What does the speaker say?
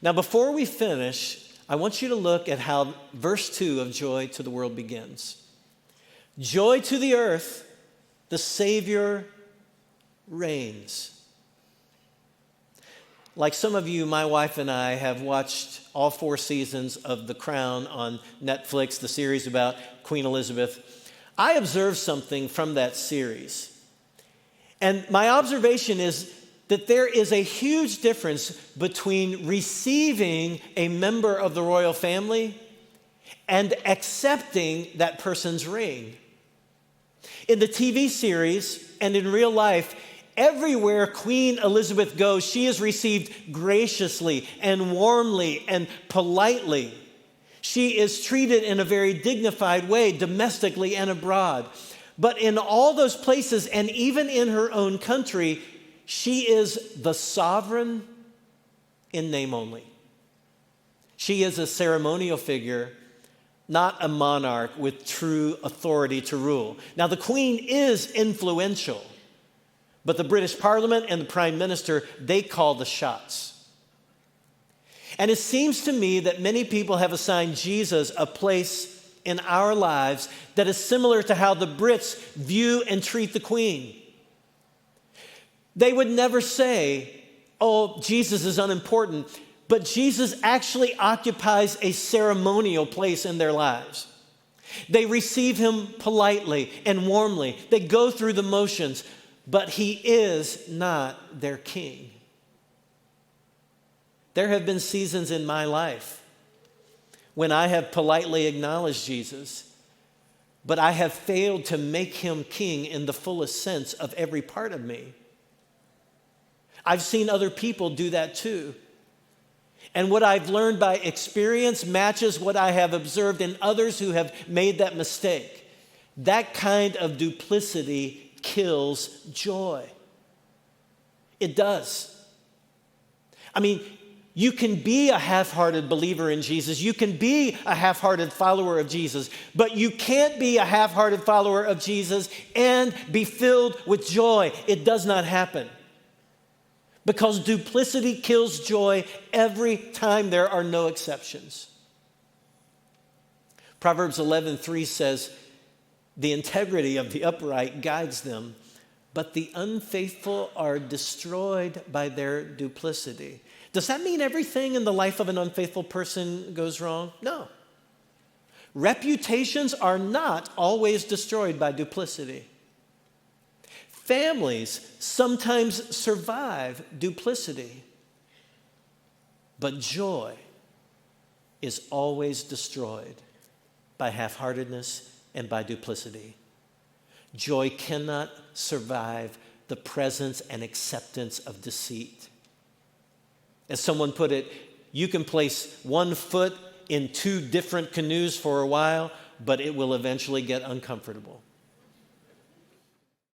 Now, before we finish, I want you to look at how verse 2 of Joy to the World begins. Joy to the earth, the Savior reigns. Like some of you, my wife and I have watched all 4 seasons of The Crown on Netflix, the series about Queen Elizabeth. I observed something from that series. And my observation is that there is a huge difference between receiving a member of the royal family and accepting that person's reign. In the TV series and in real life, everywhere Queen Elizabeth goes, she is received graciously and warmly and politely. She is treated in a very dignified way, domestically and abroad. But in all those places, and even in her own country, she is the sovereign in name only. She is a ceremonial figure, not a monarch with true authority to rule. Now, the Queen is influential, but the British Parliament and the Prime Minister, they call the shots. And it seems to me that many people have assigned Jesus a place in our lives that is similar to how the Brits view and treat the Queen. They would never say, oh, Jesus is unimportant, but Jesus actually occupies a ceremonial place in their lives. They receive him politely and warmly. They go through the motions, but he is not their king. There have been seasons in my life when I have politely acknowledged Jesus, but I have failed to make him king in the fullest sense of every part of me. I've seen other people do that too. And what I've learned by experience matches what I have observed in others who have made that mistake. That kind of duplicity kills joy. It does. I mean, you can be a half-hearted believer in Jesus. You can be a half-hearted follower of Jesus. But you can't be a half-hearted follower of Jesus and be filled with joy. It does not happen. Because duplicity kills joy every time. There are no exceptions. Proverbs 11:3 says, the integrity of the upright guides them, but the unfaithful are destroyed by their duplicity. Does that mean everything in the life of an unfaithful person goes wrong? No. Reputations are not always destroyed by duplicity. Families sometimes survive duplicity, but joy is always destroyed by half-heartedness and by duplicity. Joy cannot survive the presence and acceptance of deceit. As someone put it, you can place one foot in 2 different canoes for a while, but it will eventually get uncomfortable.